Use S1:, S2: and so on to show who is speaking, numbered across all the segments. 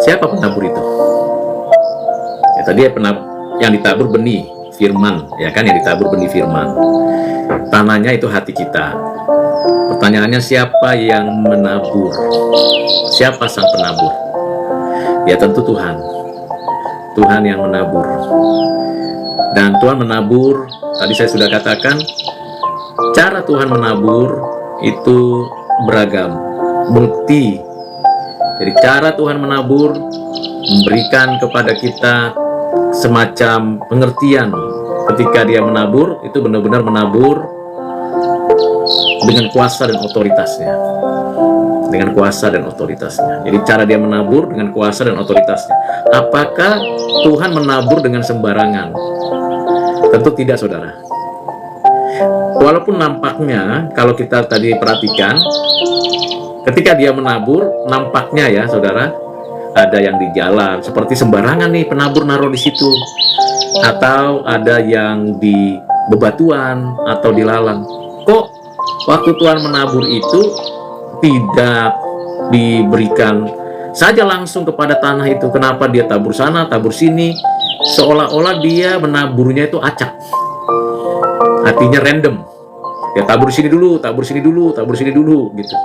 S1: Siapa penabur itu? Ya, tadi yang ditabur benih firman, ya kan, yang ditabur benih firman. Tanahnya itu hati kita. Pertanyaannya, siapa yang menabur? Siapa sang penabur? Ya tentu Tuhan. Tuhan yang menabur. Dan Tuhan menabur, tadi saya sudah katakan, cara Tuhan menabur itu beragam, multi. Jadi cara Tuhan menabur memberikan kepada kita semacam pengertian ketika dia menabur, itu benar-benar menabur dengan kuasa dan otoritasnya. Dengan kuasa dan otoritasnya. Jadi cara dia menabur dengan kuasa dan otoritasnya. Apakah Tuhan menabur dengan sembarangan? Tentu tidak, saudara. Walaupun nampaknya, kalau kita tadi perhatikan, ketika dia menabur, nampaknya ya saudara, ada yang di jalan, seperti sembarangan nih penabur naruh di situ. Atau ada yang di bebatuan atau di lalang. Kok waktu Tuhan menabur itu tidak diberikan saja langsung kepada tanah itu? Kenapa dia tabur sana, tabur sini? Seolah-olah dia menaburnya itu acak. Artinya random. Ya tabur sini dulu, tabur sini dulu, tabur sini dulu gitu.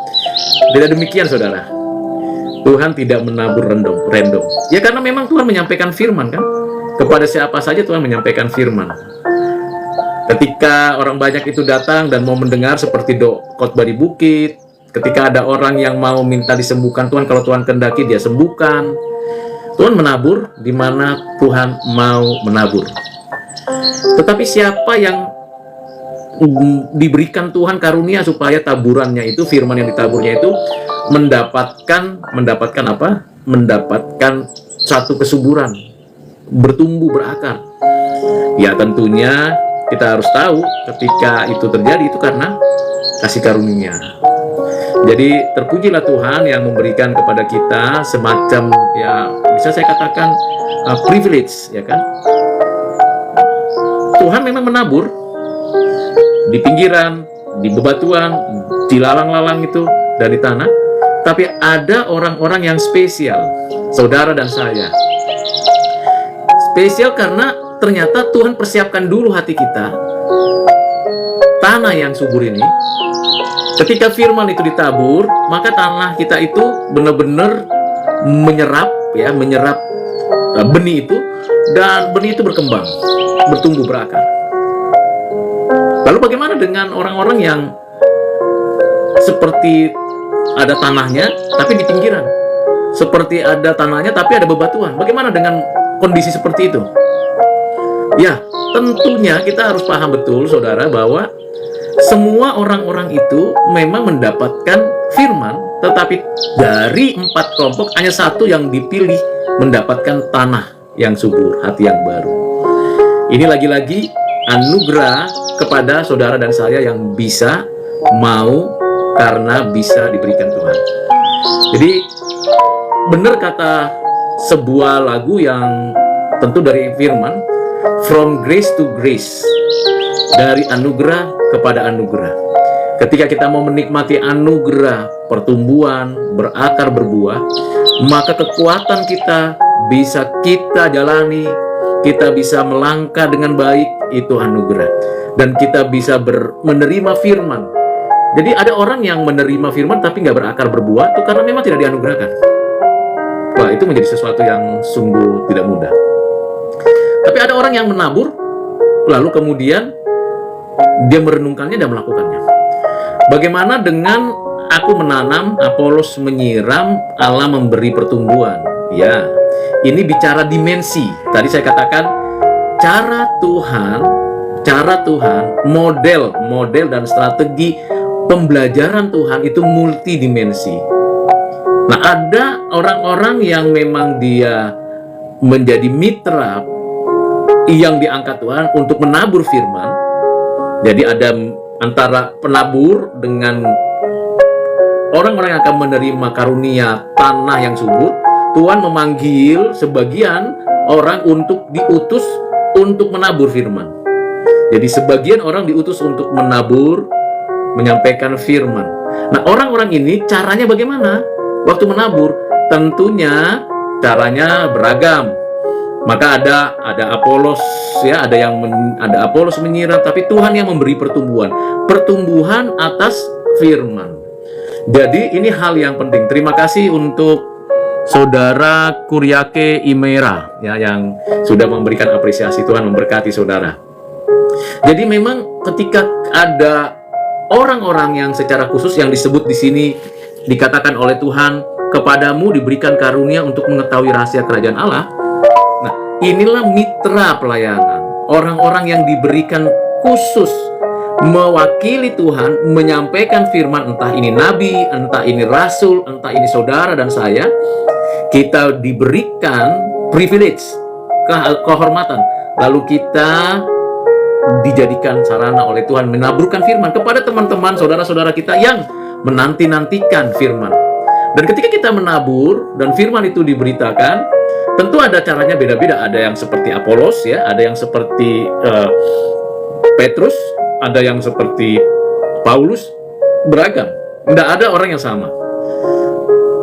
S1: Tidak demikian, saudara. Tuhan tidak menabur random. Ya karena memang Tuhan menyampaikan firman kan. Kepada siapa saja Tuhan menyampaikan firman. Ketika orang banyak itu datang dan mau mendengar seperti khotbah di bukit, ketika ada orang yang mau minta disembuhkan Tuhan, kalau Tuhan kehendaki dia sembuhkan. Tuhan menabur di mana Tuhan mau menabur. Tetapi siapa yang diberikan Tuhan karunia supaya taburannya itu, firman yang ditaburnya itu mendapatkan apa? Mendapatkan satu kesuburan, bertumbuh, berakar. Ya tentunya kita harus tahu ketika itu terjadi itu karena kasih karunia. Jadi terpujilah Tuhan yang memberikan kepada kita semacam, ya bisa saya katakan privilege, ya kan. Tuhan memang menabur di pinggiran, di bebatuan, di lalang-lalang itu, dan di tanah. Tapi ada orang-orang yang spesial, saudara dan saya. Spesial karena ternyata Tuhan persiapkan dulu hati kita, tanah yang subur ini. Ketika firman itu ditabur, maka tanah kita itu benar-benar menyerap benih itu, dan benih itu berkembang, bertumbuh, berakar. Lalu bagaimana dengan orang-orang yang seperti ada tanahnya tapi di pinggiran, seperti ada tanahnya tapi ada bebatuan? Bagaimana dengan kondisi seperti itu? Ya, tentunya kita harus paham betul, saudara, bahwa semua orang-orang itu memang mendapatkan firman, tetapi dari 4 kelompok hanya satu yang dipilih mendapatkan tanah yang subur, hati yang baru. Ini lagi-lagi anugerah kepada saudara dan saya yang bisa mau karena bisa diberikan Tuhan. Jadi benar kata sebuah lagu yang tentu dari firman, from grace to grace, dari anugerah kepada anugerah. Ketika kita mau menikmati anugerah pertumbuhan, berakar, berbuah, maka kekuatan kita bisa kita jalani, kita bisa melangkah dengan baik, itu anugerah. Dan kita bisa menerima firman. Jadi ada orang yang menerima firman tapi nggak berakar, berbuah, itu karena memang tidak dianugerahkan. Wah, itu menjadi sesuatu yang sungguh tidak mudah. Tapi ada orang yang menabur, lalu kemudian dia merenungkannya dan melakukannya. Bagaimana dengan aku menanam, Apolos menyiram, Allah memberi pertumbuhan? Ya, ini bicara dimensi. Tadi saya katakan cara Tuhan, model dan strategi pembelajaran Tuhan itu multidimensi. Nah, ada orang-orang yang memang dia menjadi mitra yang diangkat Tuhan untuk menabur firman. Jadi ada antara penabur dengan orang-orang yang akan menerima karunia tanah yang subur. Tuhan memanggil sebagian orang untuk diutus untuk menabur firman. Jadi sebagian orang diutus untuk menabur, menyampaikan firman. Nah, orang-orang ini caranya bagaimana? Waktu menabur, tentunya caranya beragam. Maka ada Apolos, ya, ada Apolos menyiram, tapi Tuhan yang memberi pertumbuhan atas firman. Jadi ini hal yang penting. Terima kasih untuk Saudara Kuryake Imera, ya, yang sudah memberikan apresiasi. Tuhan memberkati saudara. Jadi memang ketika ada orang-orang yang secara khusus yang disebut di sini, dikatakan oleh Tuhan, kepadamu diberikan karunia untuk mengetahui rahasia kerajaan Allah. Nah, inilah mitra pelayanan, orang-orang yang diberikan khusus mewakili Tuhan, menyampaikan firman, entah ini nabi, entah ini rasul, entah ini saudara dan saya. Kita diberikan privilege, kehormatan, lalu kita dijadikan sarana oleh Tuhan menaburkan firman kepada teman-teman, saudara-saudara kita yang menanti-nantikan firman. Dan ketika kita menabur dan firman itu diberitakan, tentu ada caranya beda-beda. Ada yang seperti Apolos, ya, ada yang seperti Petrus, ada yang seperti Paulus, beragam. Tidak ada orang yang sama.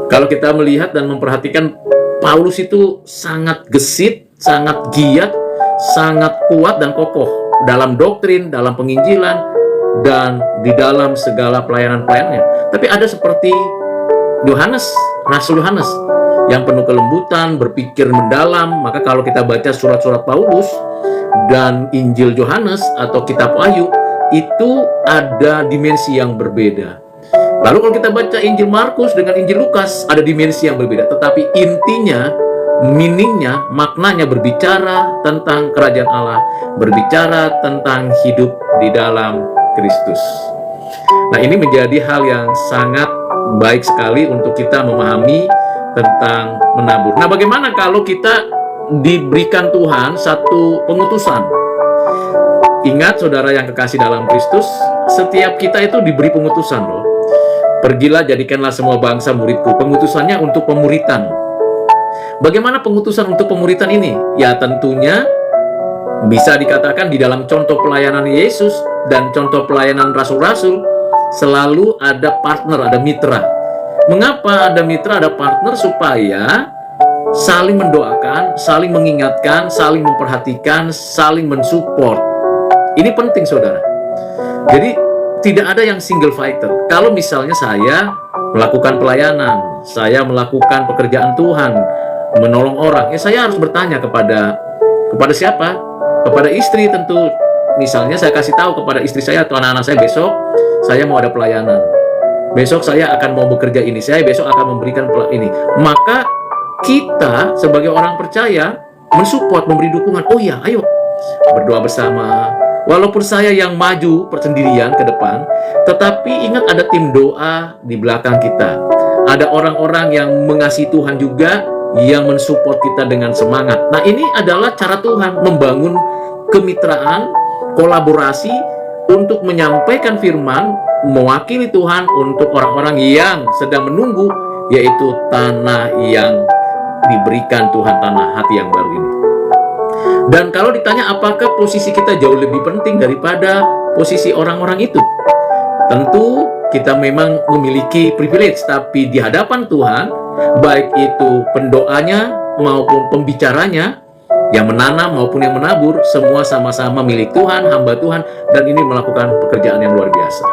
S1: Kalau kita melihat dan memperhatikan, Paulus itu sangat gesit, sangat giat, sangat kuat dan kokoh dalam doktrin, dalam penginjilan, dan di dalam segala pelayanan-pelayanannya. Tapi ada seperti Yohanes, Rasul Yohanes, yang penuh kelembutan, berpikir mendalam. Maka kalau kita baca surat-surat Paulus dan Injil Yohanes atau Kitab Wahyu, itu ada dimensi yang berbeda. Lalu kalau kita baca Injil Markus dengan Injil Lukas, ada dimensi yang berbeda. Tetapi intinya, meaningnya, maknanya berbicara tentang kerajaan Allah, berbicara tentang hidup di dalam Kristus. Nah, ini menjadi hal yang sangat baik sekali untuk kita memahami tentang menabur. Nah, bagaimana kalau kita diberikan Tuhan satu pengutusan? Ingat, saudara yang kekasih dalam Kristus, setiap kita itu diberi pengutusan loh. Pergilah, jadikanlah semua bangsa muridku. Pengutusannya untuk pemuritan. Bagaimana pengutusan untuk pemuritan ini? Ya, tentunya bisa dikatakan di dalam contoh pelayanan Yesus dan contoh pelayanan rasul-rasul, selalu ada partner, ada mitra. Mengapa ada mitra, ada partner? Supaya saling mendoakan, saling mengingatkan, saling memperhatikan, saling mensupport. Ini penting, saudara. Jadi tidak ada yang single fighter. Kalau misalnya saya melakukan pelayanan, saya melakukan pekerjaan Tuhan, menolong orang, ya saya harus bertanya kepada siapa? Kepada istri tentu. Misalnya saya kasih tahu kepada istri saya atau anak-anak saya, besok saya mau ada pelayanan, besok saya akan mau bekerja ini, saya besok akan memberikan ini. Maka kita sebagai orang percaya mensupport, memberi dukungan. Oh ya, ayo berdoa bersama. Walaupun saya yang maju persendirian ke depan, tetapi ingat ada tim doa di belakang kita. Ada orang-orang yang mengasihi Tuhan juga, yang mensupport kita dengan semangat. Nah, ini adalah cara Tuhan membangun kemitraan, kolaborasi untuk menyampaikan firman, mewakili Tuhan untuk orang-orang yang sedang menunggu, yaitu tanah yang diberikan Tuhan, tanah hati yang baru ini. Dan kalau ditanya apakah posisi kita jauh lebih penting daripada posisi orang-orang itu, tentu kita memang memiliki privilege, tapi di hadapan Tuhan, baik itu pendoanya maupun pembicaranya, yang menanam maupun yang menabur, semua sama-sama milik Tuhan, hamba Tuhan, dan ini melakukan pekerjaan yang luar biasa.